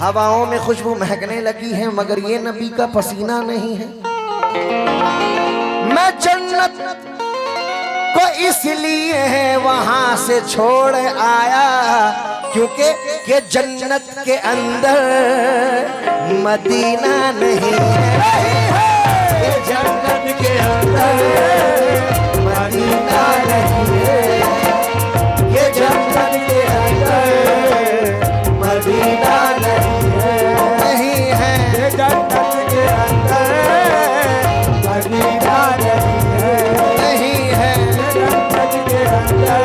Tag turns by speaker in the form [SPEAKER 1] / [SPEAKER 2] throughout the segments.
[SPEAKER 1] हवाओं में खुशबू महकने लगी है, मगर ये नबी का पसीना नहीं है। मैं जन्नत को इसलिए वहां से छोड़ आया क्योंकि ये जन्नत के अंदर मदीना नहीं है। ये जन्नत के अंदर मदीना नहीं है। ये जन्नत के अंदर मदीना नहीं है। ये जन्नत के अंदर मदीना नहीं है। जन्नत के अंदर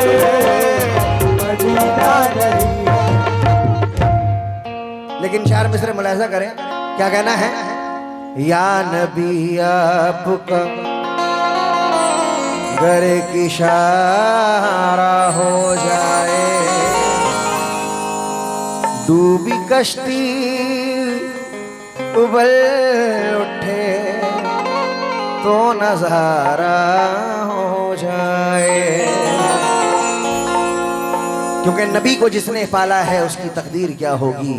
[SPEAKER 1] मदीना नहीं है। लेकिन शायर मिसरे मुलाहिजा करें, क्या कहना है? या नबी आपका गर की इशारा हो जाए, डूबी कश्ती उबल उठे तो नजारा हो जाए। क्योंकि नबी को जिसने पाला है उसकी तकदीर क्या होगी।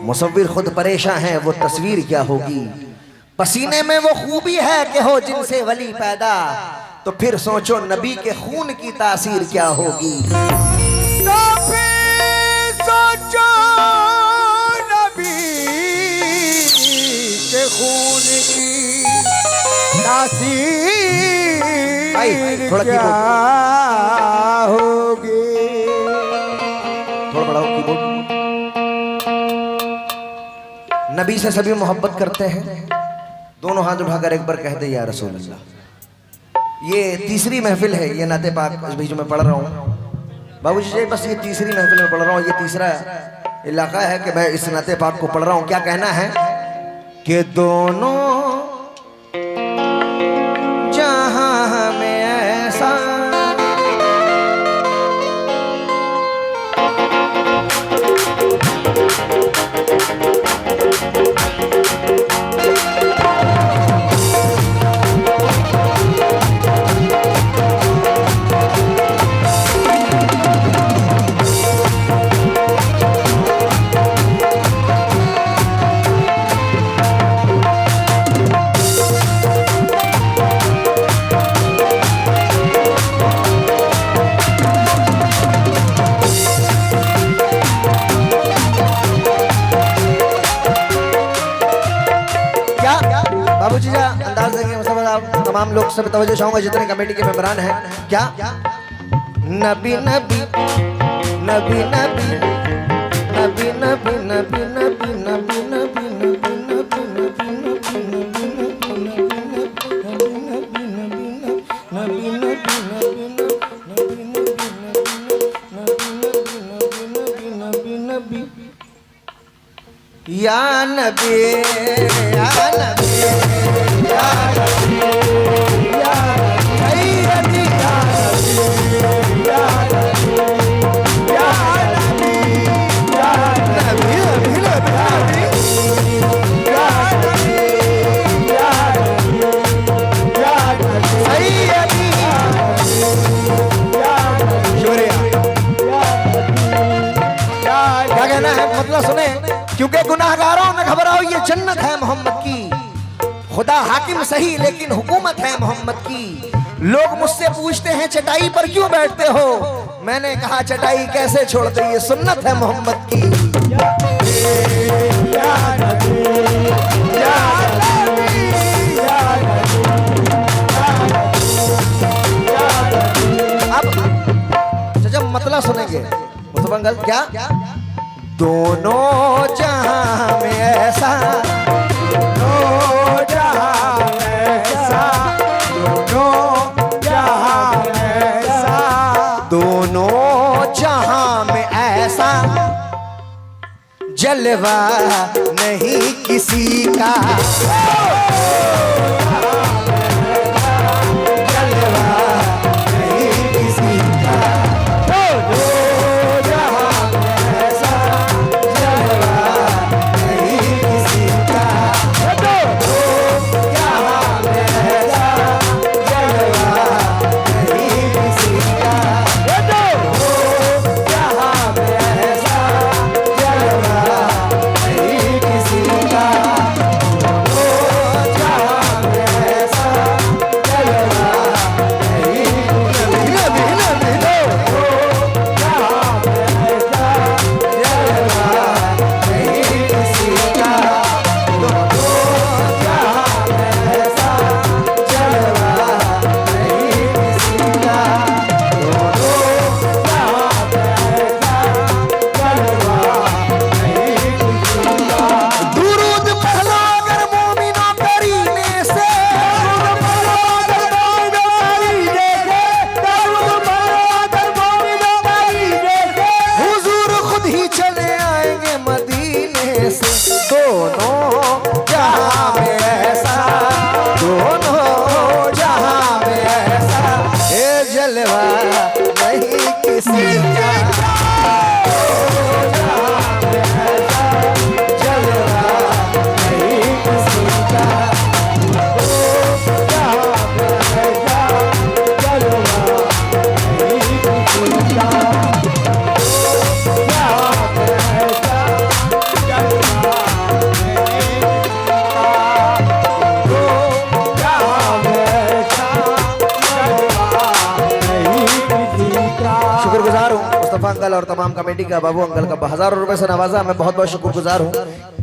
[SPEAKER 1] मुसव्विर खुद परेशान है, वो तस्वीर क्या होगी। पसीने में वो खूबी है कि हो जिनसे वली पैदा, तो फिर सोचो नबी के खून की तासीर क्या होगी। तो फिर सोचो नबी के खून की तासीर क्या होगी। थोड़ा बड़ा कीबोर्ड। नबी से सभी मोहब्बत करते हैं, दोनों हाथ उठाकर एक बार कह दे या रसूल अल्लाह। ये तीसरी महफिल है, ये नाते पाक इस बीच में पढ़ रहा हूँ बाबूजी जी, बस ये तीसरी महफिल में पढ़ रहा हूँ। ये तीसरा इलाका है कि मैं इस नाते पाक को पढ़ रहा हूँ। क्या कहना है कि दोनों जहां में ऐसा बाबूजी जी अंदाज देंगे, मतलब आप तमाम लोग सब तवज्जो चाहूंगा जितने कमेटी के मेंबरान हैं। क्या नबी नबी नबी नबी नबी नबी नबी नबी नबी नबी या नबी या नबी या नबी या सैयदी या नबी या नबी या नबी या नबी या नबी या नबी या नबी सैयदी या नबी। शुक्रिया। क्या कहना है मतलब सुने। क्योंकि गुनाहगारों में घबराओ, ये जन्नत है मोहम्मद की। खुदा हाकिम सही लेकिन हुकूमत है मोहम्मद की। लोग मुझसे पूछते हैं चटाई पर क्यों बैठते हो, मैंने कहा चटाई कैसे छोड़ते, ये सुन्नत है मोहम्मद की। अब जब मतलब सुनेंगे मुतबंगल क्या दोनों जहां में ऐसा, दोनों जहां में ऐसा, दोनों जहां में ऐसा, दोनों जहां में ऐसा जलवा नहीं किसी का। दोनों जहां में ऐसा, दोनों जहां में ऐसा ये जलवा नहीं किसी का। दोनों जहां में ऐसा जलवा नहीं किसी का। दोनों जहां में ऐसा जलवा नहीं किसी का। शुक्रगुजार हूँ मुस्तफा अंकल और तमाम कमेटी का, बाबू अंकल का हजारों रुपए से नवाजा, मैं बहुत बहुत शुक्रगुजार हूँ।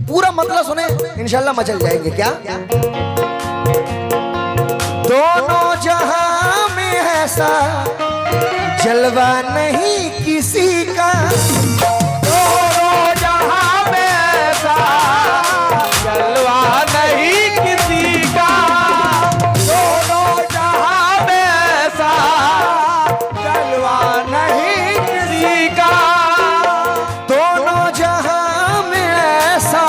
[SPEAKER 1] पूरा मतलब सुने, इंशाल्लाह मचल जाएंगे। क्या दोनों जहां में ऐसा जलवा नहीं किसी का।
[SPEAKER 2] दोनों जहां में ऐसा जलवा नहीं किसी का। दोनों जहां में ऐसा जलवा नहीं किसी का।
[SPEAKER 1] दोनों जहां में ऐसा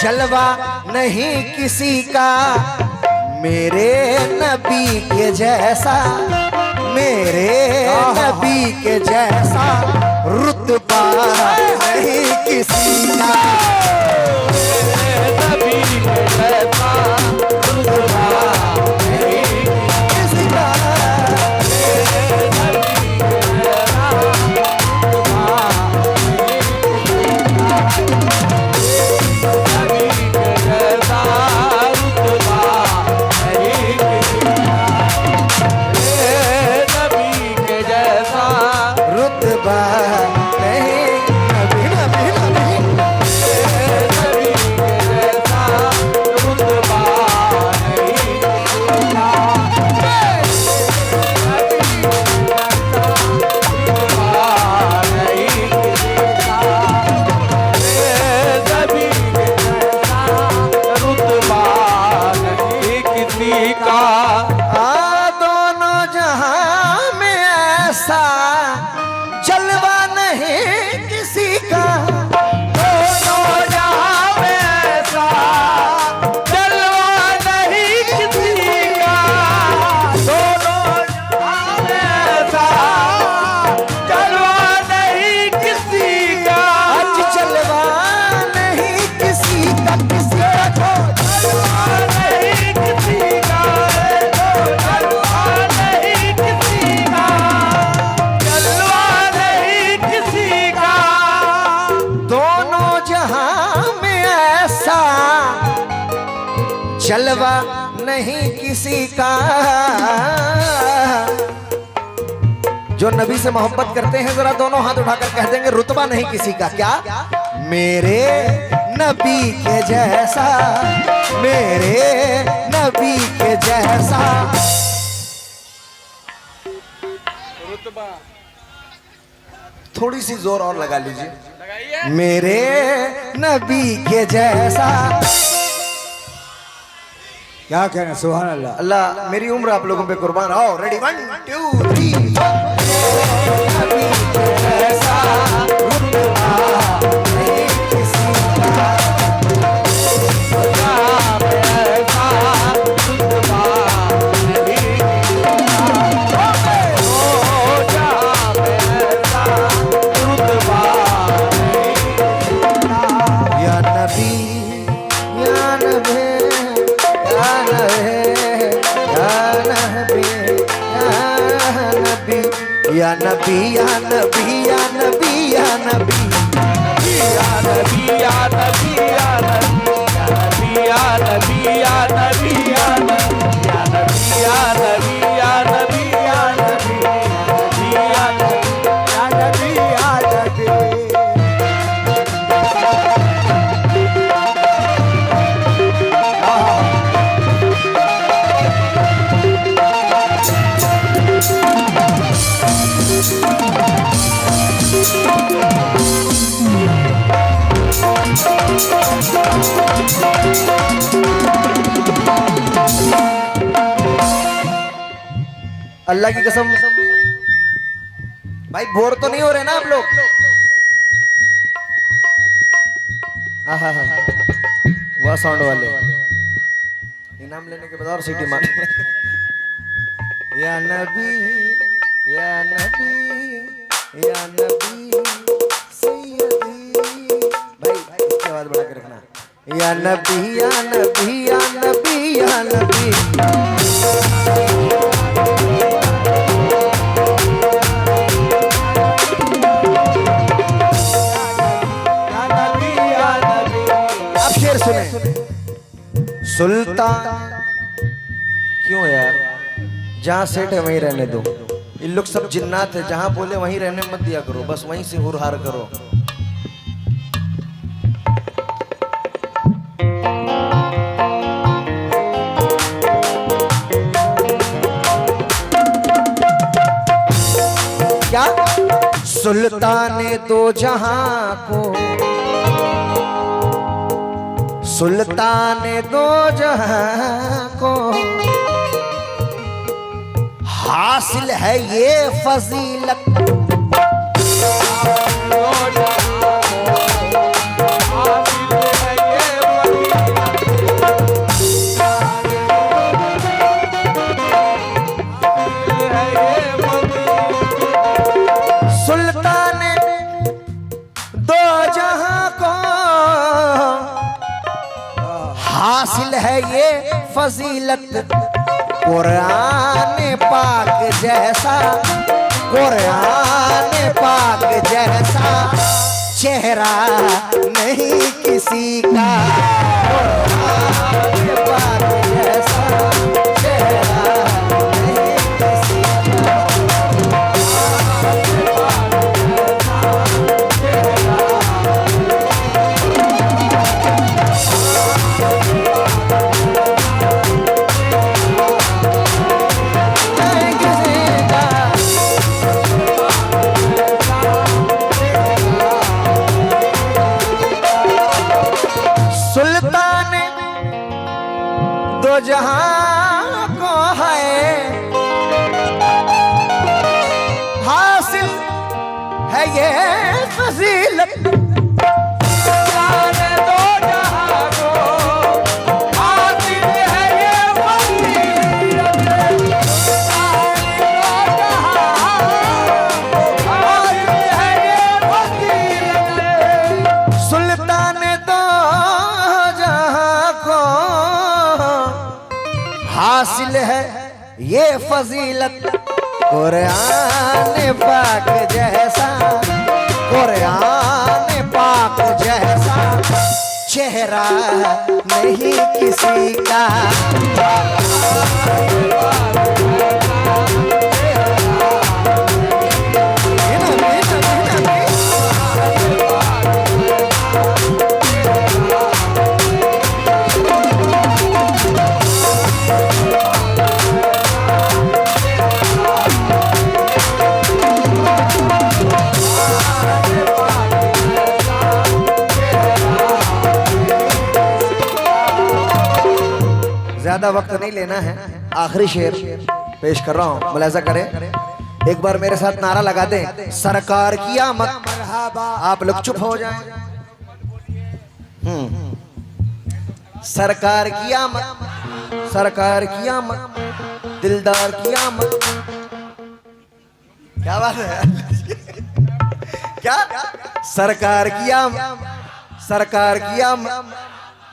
[SPEAKER 1] जलवा नहीं किसी का। मेरे नबी के जैसा, मेरे नबी के जैसा रुतबा नहीं किसी का।
[SPEAKER 2] मेरे नबी के जैसा रुतबा नहीं
[SPEAKER 1] किसी का।
[SPEAKER 2] मेरे नबी के जैसा रुतबा नहीं किसी का। नबी के जैसा रुतबा नहीं किसी का। मेरे नबी के जैसा
[SPEAKER 1] रुतबा नहीं, नबी नबी नबी।
[SPEAKER 2] मेरे नबी के जैसा रुतबा नहीं किसी का।
[SPEAKER 1] दोनों जहां में ऐसा जलवा नहीं किसी का।
[SPEAKER 2] दोनों जहां में ऐसा जलवा नहीं किसी का। दोनों जहां में ऐसा जलवा नहीं किसी का।
[SPEAKER 1] आज जलवा नहीं किसी का, किसी का
[SPEAKER 2] जलवा नहीं किसी का। जलवा नहीं किसी का। जलवा नहीं किसी का।
[SPEAKER 1] दोनों जहां में ऐसा जलवा नहीं किसी का। जो नबी से मोहब्बत करते हैं जरा दोनों हाथ उठाकर कह देंगे रुतबा नहीं किसी का। क्या मेरे नबी के जैसा, मेरे नबी के जैसा।
[SPEAKER 2] रुतबा
[SPEAKER 1] थोड़ी सी जोर और लगा लीजिए।
[SPEAKER 2] लगाइए।
[SPEAKER 1] मेरे नबी के जैसा।
[SPEAKER 3] क्या कहना, सुभान अल्लाह।
[SPEAKER 1] अल्लाह मेरी उम्र आप लोगों पे कुर्बान। आओ रेडी, 1 2 3 नबी के जैसा रुतबा नहीं किसी का।
[SPEAKER 2] जहां में ऐसा रुतबा नहीं किसी का। ओ जहां में ऐसा रुतबा नहीं किसी का।
[SPEAKER 1] या नबी या नबी या नबी या नबी या नबी या नबी या नबी या नबी या नबी।
[SPEAKER 2] या नबी या नबी या नबी या नबी या नबी या नबी या नबी या नबी या नबी या नबी या नबी या नबी।
[SPEAKER 1] अल्लाह की कसम भाई बोर तो नहीं हो रहे ना आप लोग? आहा वह साउंड वाले इनाम लेने के बाद और सीटी मार या नबी या नबी या नबी सैयदी भाई इसके आवाज बढ़ा के रखना या नबी या नबी या नबी या नबी अब शेर सुने सुल्तान क्यों यार जहाँ सेठ है वहीं रहने दो इन लोग सब जिन्नात है जहाँ बोले वहीं रहने मत दिया करो बस वहीं से हुरहार करो क्या सुल्तान दो जहां को सुल्तान दो जहां को हासिल है ये फजीलत सुल्तान दो जहां को हासिल है ये फजीलत कुरान पाक जैसा कुरान पाक जैसा चेहरा नहीं किसी का कुरान पाक जैसा चेहरा नहीं किसी का सुल्तान दो जहां को है हासिल है ये फजीलत सुल्तान दो जहां को हासिल है ये फजीलत सुल्तान दो हासिल है ये फजीलत कुरान पाक जैसा कुरान पाक जैसा चेहरा नहीं किसी का ज्यादा वक्त नहीं लेना है आखिरी शेर पेश कर रहा हूँ मुलाजा करें एक बार मेरे साथ नारा लगा दें सरकार की आमद आप लोग चुप हो जाएं सरकार की आमद सरकार की आमद दिलदार की आमद क्या बात है क्या सरकार की आमद सरकार की आमद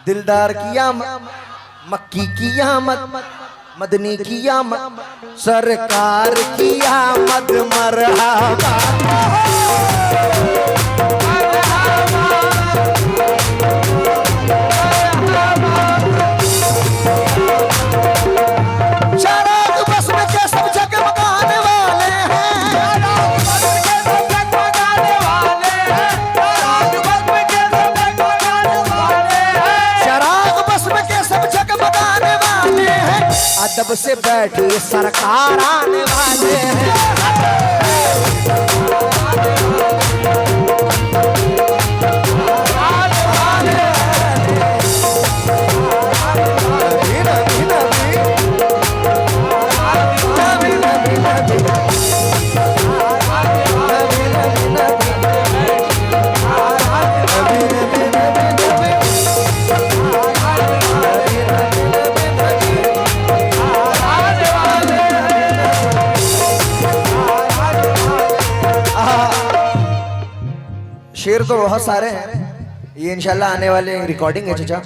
[SPEAKER 1] दिलदार की आमद मक्की की आमद मदनी की आमद सरकार की आमद मरहबा चराग बस में के सब जगमगाने वाले हैं चराग बस में के सब जगमगाने वाले हैं अदब से बैठी सरकार आने वाले हैं शेर तो बहुत सारे हैं, ये इंशाल्लाह आने वाले रिकॉर्डिंग है चाचा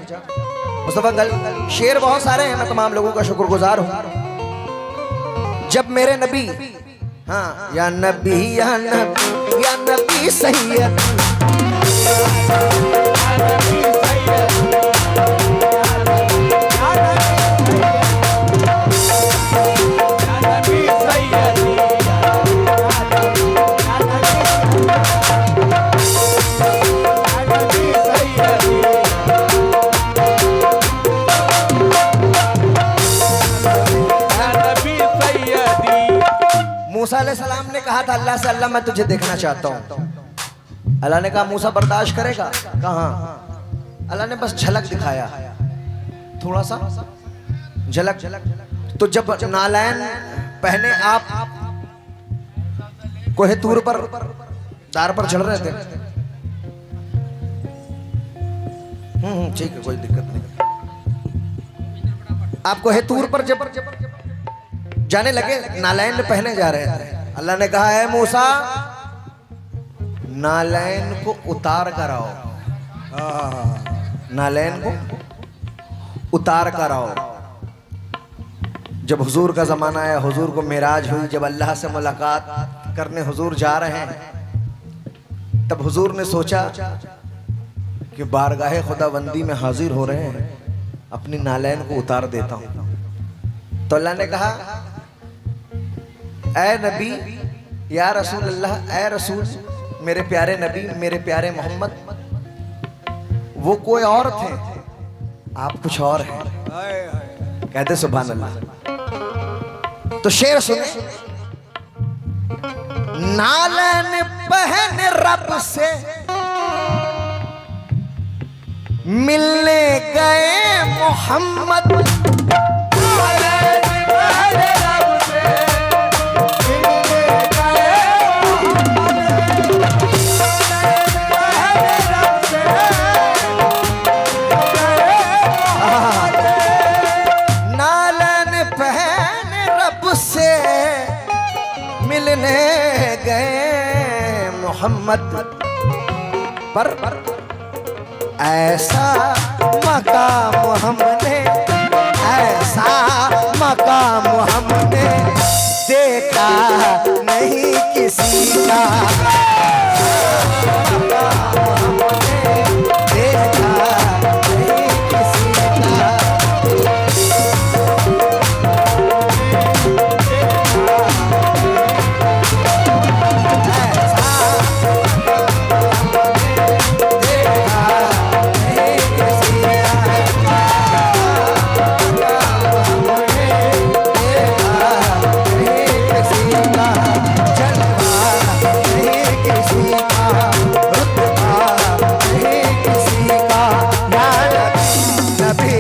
[SPEAKER 1] मुस्तफा गल। शेर बहुत सारे हैं, मैं तमाम लोगों का शुक्रगुजार हूँ। जब मेरे नबी, हाँ, या नबी या नबी या नबी सैयद, मूसा अलैहिस्सलाम ने कहा था अल्लाह से, अल्लाह मैं तुझे देखना चाहता हूँ। अल्लाह ने कहा मूसा बर्दाश्त करेगा? कहा। अल्लाह ने बस झलक दिखाया, थोड़ा सा झलक। तो जब नालैन पहने आप कोहे तूर पर दार पर चढ़ रहे थे, ठीक है कोई दिक्कत नहीं, आप कोहे तूर पर जब जाने लगे, नालैन पहने जा रहे थे। अल्लाह ने कहा है मूसा नालैन को उतार कर आओ, नालैन को उतार कर आओ। जब हुजूर का जमाना आया, हुजूर को मेराज हुई, जब अल्लाह से मुलाकात करने हुजूर जा रहे हैं, तब हुजूर ने सोचा कि बारगाह खुदाबंदी में हाजिर हो रहे हैं, अपनी नालैन को उतार देता हूं। तो अल्लाह ने कहा ऐ नबी या रसूल अल्लाह, ऐ रसूल मेरे प्यारे नबी, मेरे प्यारे मोहम्मद, वो कोई और थे, आप कुछ और हैं। कहते सुभान अल्लाह। तो शेर सुने, नालन पहन रब से मिलने गए मोहम्मद, मिलने गए मोहम्मद पर ऐसा मकाम हमने, ऐसा मकाम हमने देखा नहीं किसी का, हमने देखा नहीं किसी का। नबी